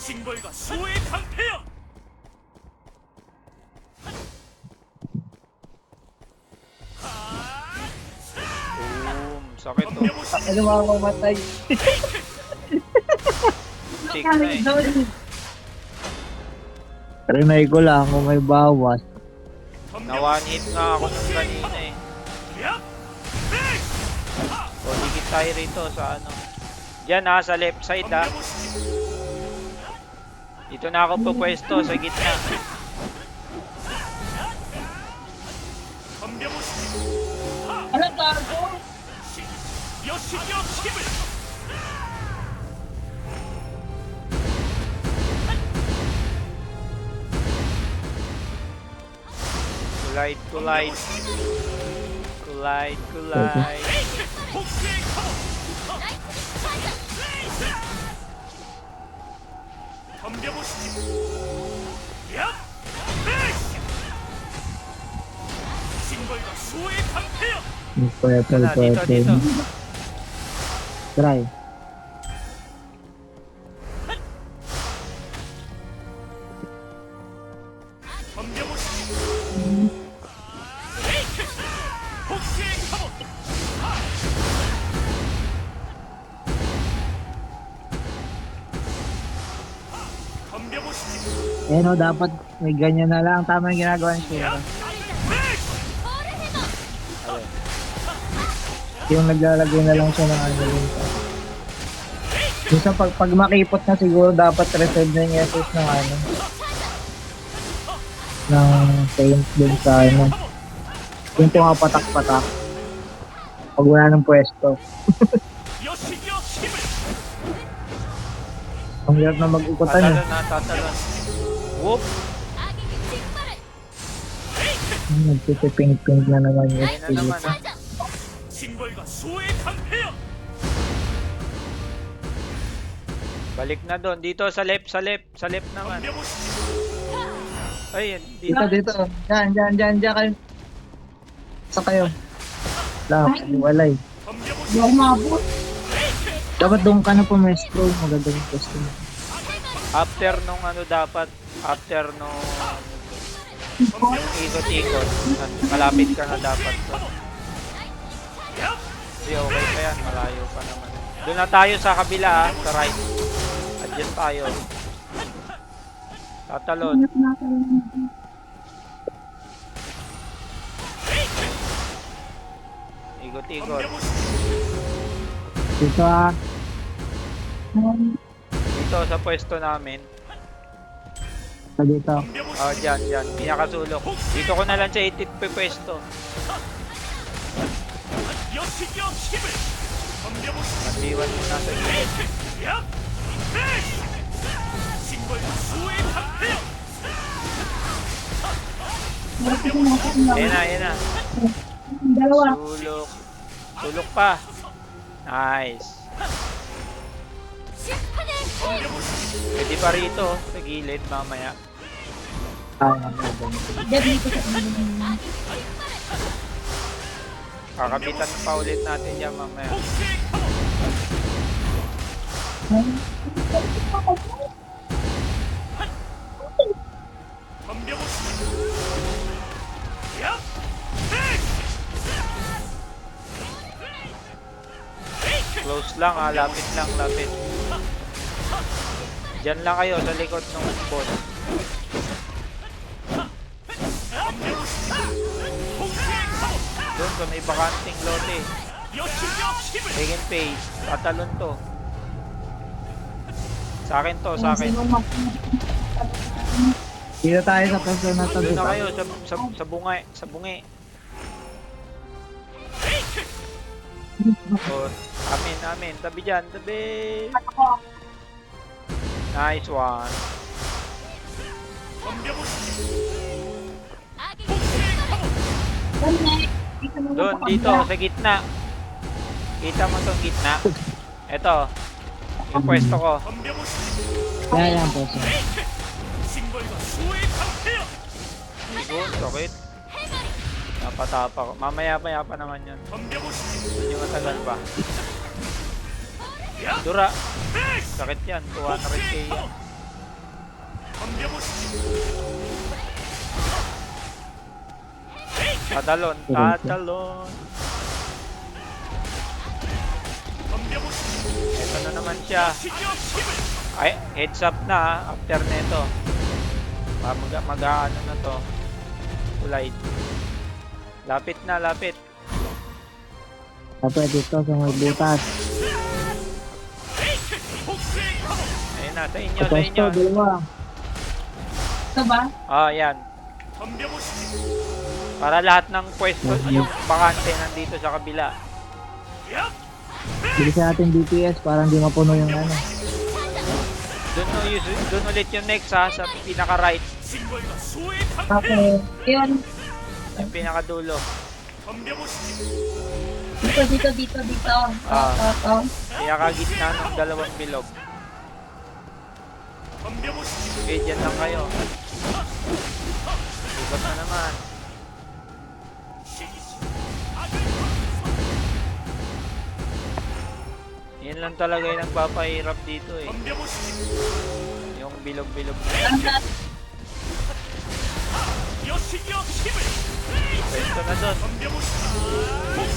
징벌과 수호의 강패여. Sakit to. Ano mamamatay? Tik na eh. Trinay ko lang kung may bawas. Na one hit nga ako nung kanina eh. O, dikit tayo rito sa ano. Diyan ha, sa left side ha. Dito na ako pupwesto sa gitna. Ano gago? Kulay, kulay. Kulay, kulay. 징벌과 수호의 강패여. Purple, Dito, dito, dito. Try. Eh no, dapat may ganyan na lang. Tama yung ginagawa ni Shira. Alin? Yung naglalagay na lang siya ng ano yun. Minsan pag makipot na siguro dapat reserve na yung SS ng ano. Ng paint dun sa ano. Yung pumapatak-patak. Pag wala ng pwesto. Ang hirap na mag-ikutan eh. Tatalon na, tatalon. Whoop! Nagpiping-ping na naman yung Ayun na naman ha. 징벌과 수호의 강패여. Balik na doon. Dito sa left, sa left. Sa left naman. Ayun, dito. Dito. Diyan kayo. Sa kayo. Lang, walay. Hindi ako mabot. Dapat doon ka na pumestro. Maganda yung pwesto mo. After nung ano dapat, after nung ikot-ikot, malapit ka na dapat. Hindi, okay pa yan. Malayo pa naman. Doon na tayo sa kabila ha, sa right. Adyan tayo. Tatalon. Ikot-ikot. Dito ah. Dito sa pwesto namin. Dito. Oh, dyan. Pinakasulok. Dito ko na lang siya pwesto. Mandiwan mo na sa gilid. 징벌과 수호의 강패여. Ayan na. Dalawa. Sulok. Sulok pa. Nice. Pwede pa rito, sa gilid mamaya. Dito sa Kakapitan pa ulit natin yan mamaya. Close lang ha, lapit lang, lapit. Diyan lang kayo sa likod ng boss. Doon sa may bakanting lote. Take and face. Tatalon to. Sa akin to, sa akin. Dito tayo sa pwesto na to. Doon na Dito. kayo sa bunga, sa bungi. Oh, amin. Tabi dyan, tabi. Nice one. Doon, dito, sa gitna. Kita mo tong gitna. Eto. Yung pwesto ko. Yan pwesto. 징벌과 수호의 강패여. Doon, sakit. Napatapa ko. Mamaya pa naman yun. Doon yung matagal pa. Dura. Sakit yan. 200k yan. 덤벼보시지. Tatalon, tatalon. 덤벼보시지. Ito na naman siya. 신경 힘을. Ay, heads up na after nito. Mag-ano na to. Kulay. Lapit na, lapit. Tapos dito sa may butas. 복수의 감옥. Ayun na, sa inyo, sa Tapos inyo. to, dalawa. Ito ba? Ah, yan. 덤벼보시지. Para lahat ng pwesto, yung bakante nandito sa kabila. 얍. Bilisan natin DPS para hindi mapuno yung ano. Doon ulit yung next ha, sa pinaka-right. 징벌과 수호의 Okay. 강태여. Yun. Yung pinaka-dulo. 덤벼보시지. Dito. Pinaka-gitna ng dalawang bilog. 덤벼보시지. Okay, dyan lang kayo. Ikot na naman. Yan lang talaga yung nagpapahirap dito eh. 덤벼보시지. Yung bilog-bilog na yan. 여신여 힘을. Pwesto na doon. 덤벼보시지.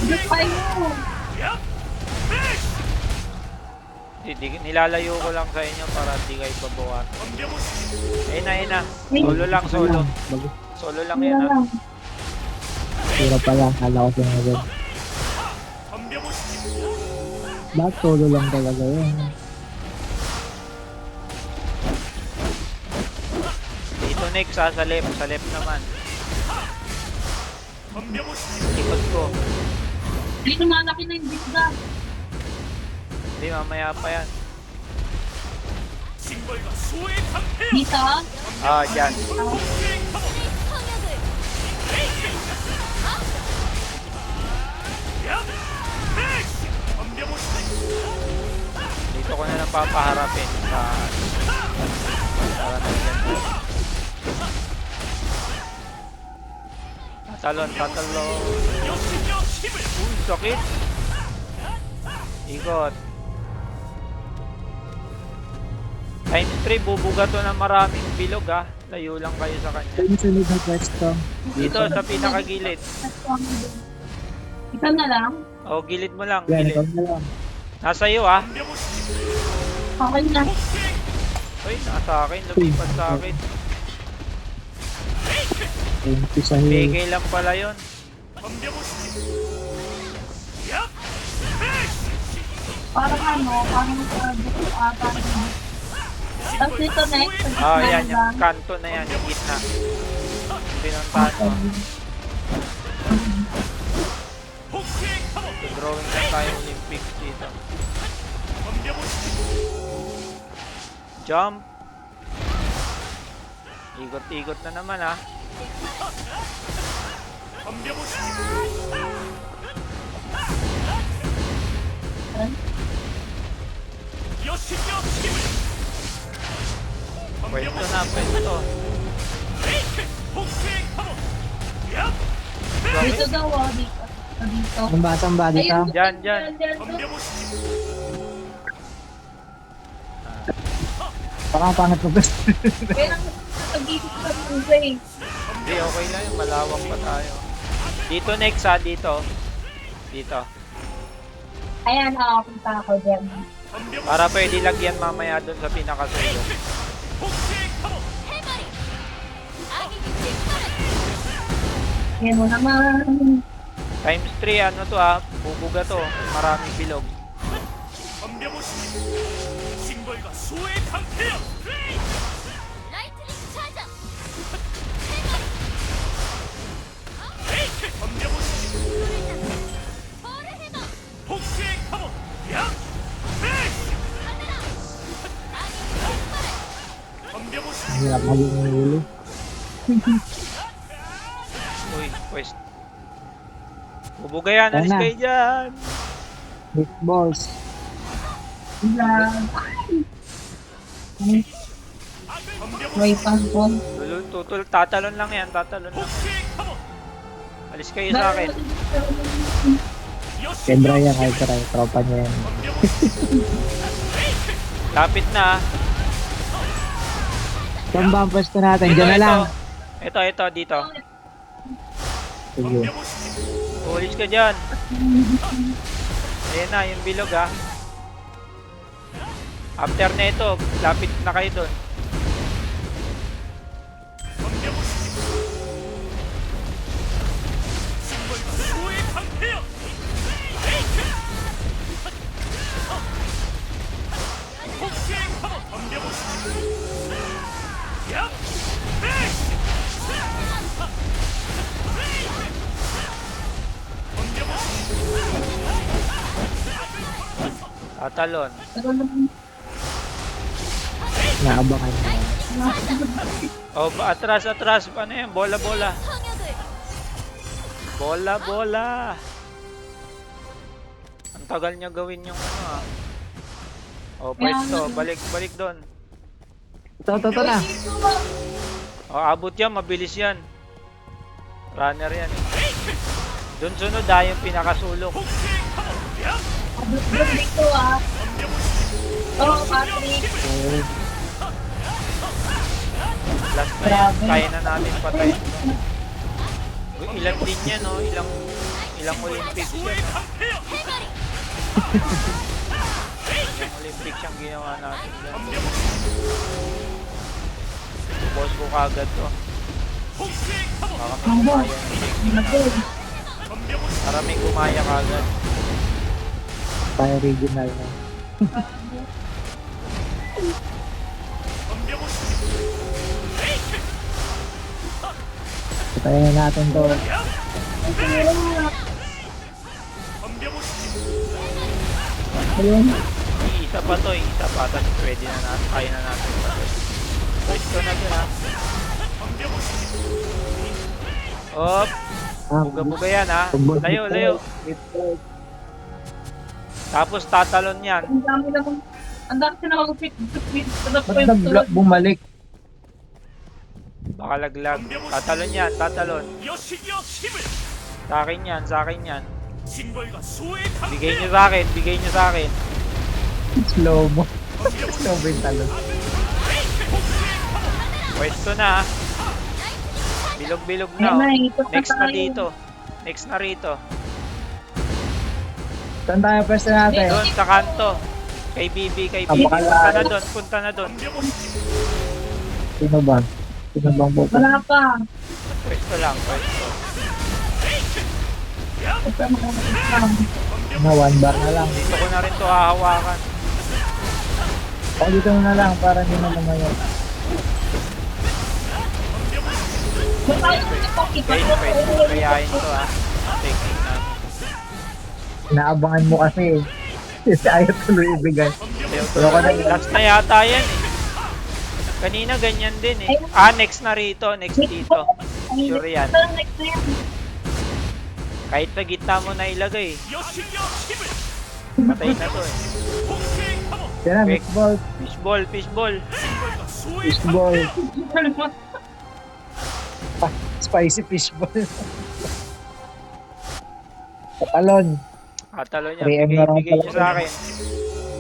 Dito kayo. 얍. 패스. Nilalayo ko lang sa inyo para di kayo babawan. 덤벼보시지. Ayun na. Solo lang, solo. Bago. Solo lang Ano yan ha. lang. Sira pala. Kala ko sinagot. 덤벼보시지. Bakit solo lang talaga yun? Dito next ha, sa left. Sa left naman. 덤벼보시지. Ikot ko. Hindi lumalaki na yung bisda. Hindi, mamaya pa yan. 징벌과 수호의 강태여. Dito. Ah, dyan. 복수의 감옥. 얍. 패스. 덤벼보시지. Dito ko na lang papaharapin sa para nandiyan ko. Tatalon, tatalon. 여신여 힘을. Uy, sakit. Ikot. Times 3, bubuga to ng maraming bilog ha. Layo lang kayo sa kanya. Ito yung sunod na pwesto. Dito sa pinakagilid. Ito na lang. O, gilid mo lang, Yan, ikaw gilid. na lang. Nasa iyo ha. 덤벼보시지. Okay na. 복수의 Uy, nasa akin, lumipat sa akin. Thank you sa heal. Bigay lang pala yun. 덤벼보시지. 얍. 패스. Parang ano, parang tapos dito next. Ah, yan, yung kanto na yan, yung gitna. Pinuntahan mo. 복수의 감옥. Drawing na tayo Olympics dito. 덤벼보시지. Jump. Ikot-ikot na naman ha. 덤벼보시지. 여신여 힘을. Pwesto na, pwesto. 복수의 감옥. 얍. Dito daw, dito. Dito. Ang batang body ka. Dyan, dyan. 덤벼보시지. Parang pangit mo pwesto. Kaya lang, nag-ibig ka ng way. Hindi, okay lang yun. Malawak pa tayo. Dito next ha, dito. Dito. Ayan, punta ako dyan. 덤벼보시지. Para pwede lagyan mamaya dun sa pinakasulo. 복수의 감옥. Yan mo naman. Times 3, ano to ha? Bubuga to. Maraming bilog. 덤벼보시지. 징벌과 수호의 강태여. 덤벼보시지. 복수의 감옥. 얍. 패스. 덤벼보시지. Ang hirap maging huli. Uy, pwes. Bubuga yan, alis Tama. kayo dyan. Hit balls. Lang. 덤벼보시지. Way pang po. Tutul, tatalon lang yan, tatalon lang. 복수의 감옥. Alis kayo sa akin. Kay Brian, kahit try. Tropa niya yan. 덤벼보시지. Lapit na. Saan ba ang pwesto natin? Diyan na lang. Ito, dito. Sige. 덤벼보시지. Ulis ka dyan. Ayan na, yung bilog ha. After na ito, lapit na kayo doon. 덤벼보시지. 싱벌과 수호의 방패여. 혹시의 카모 덤벼보시지. 야! 에이씨! Tatalon. Naabangan mo. Oh, atras. Paano yan? Bola. Bola. Ang tagal niya gawin yung ano ah. Oh, pwesto. Balik doon. Ito na. Oh, abot yan. Mabilis yan. Runner yan eh. Doon sunod yung pinakasulok. 혹시의 카모. 야! Dito ah. Oh, Patrick. Last na yan. Kaya na natin patayin to. Uy, ilang din yan no? Ilang Olympics yan. 수호의 방패여. Ilang Olympics yung ginawa natin dyan. 덤벼보시지. Boss ko kagad to. 혹시의 카모. Baka may gumaya ng technique na. 덤벼보시지. Para may gumaya kagad. Tayo regional na. 덤벼보시지. Tayo na natin to. 덤벼보시지. Isa pa to, isa pa. Tapos pwede na natin. Kaya na natin pa to. Pwesto na dun ha. 덤벼보시지. Op! Buga-buga yan ha. Layo. Tapos tatalon yan. Ang dami namang fit sa Ba't bumalik? Baka laglag. Tatalon yan, tatalon. 여신여 힘을. Sa akin yan. 징벌과 수호의 Bigay 방패여. nyo sa akin. Slow mo. 덤벼보시지. Slow mo yung talon. Pwesto na ha. Bilog na. Oh. Next na rito. Saan tayo pwesto natin? Doon sa kanto. Kay BB. Napakalayo. Punta na doon. 덤벼보시지. Sino ba? Sino bang pupunta? Wala pa. Pwesto lang, pwesto. Na one bar na lang. Dito ko na rin to hahawakan. O dito na lang para hindi na lumayo. Guys, pwede mo kayain to ha. Technique namin. Inaabangan mo kasi eh. Kasi ayaw tuloy ibigay. Pero ka na Last na yata yan eh. Kanina ganyan din eh. Next na rito. Next dito. Sure yan. Kahit sa gitna mo na ilagay. 여신여 힘을. Patay na to eh. 혹시의 카모. Yan na, Fishball. 징벌과 수호의 fishball. 방패여. Spicy fishball. Katalon. Talo niya. 3M na lang Bigay nyo pala. sa akin.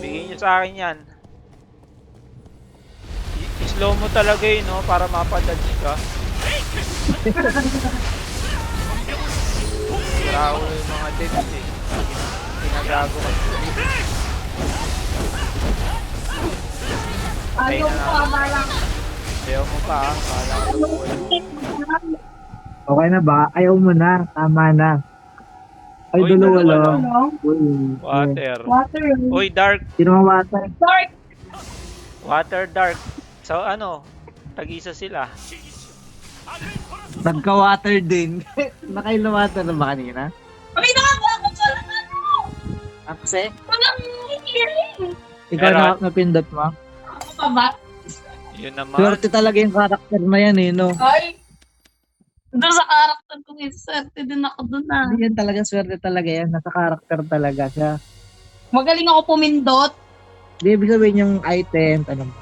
Bigay nyo sa akin yan. I-slow mo talaga yun, no? Para mapadadge ka. Sira ko yung mga devs eh. Pinagago ko. Patay na na. Ayaw mo pa ha. Kala ko. Okay na ba? Ayaw mo na. Tama na. Ay, Uy, dalawa dalawa lang. lang. Uy. Water. Water. Uy, dark. Sino mamata? Dark. Water dark. So ano? Tag-isa sila. Nagka-water din. Nakailawater na ba kanina? Kami nakakakot sa ano. Akse? Walang hearing. Ikaw Meron. na napindot mo? Ako pa ba? Yun naman. Swerte talaga yung karakter na yan eh, no? Ay. Doon sa karakter ko, swerte din ako doon ah. Hindi yan talaga, swerte talaga yan. Nasa karakter talaga siya. Magaling ako pumindot. Hindi, ibig sabihin yung item, anong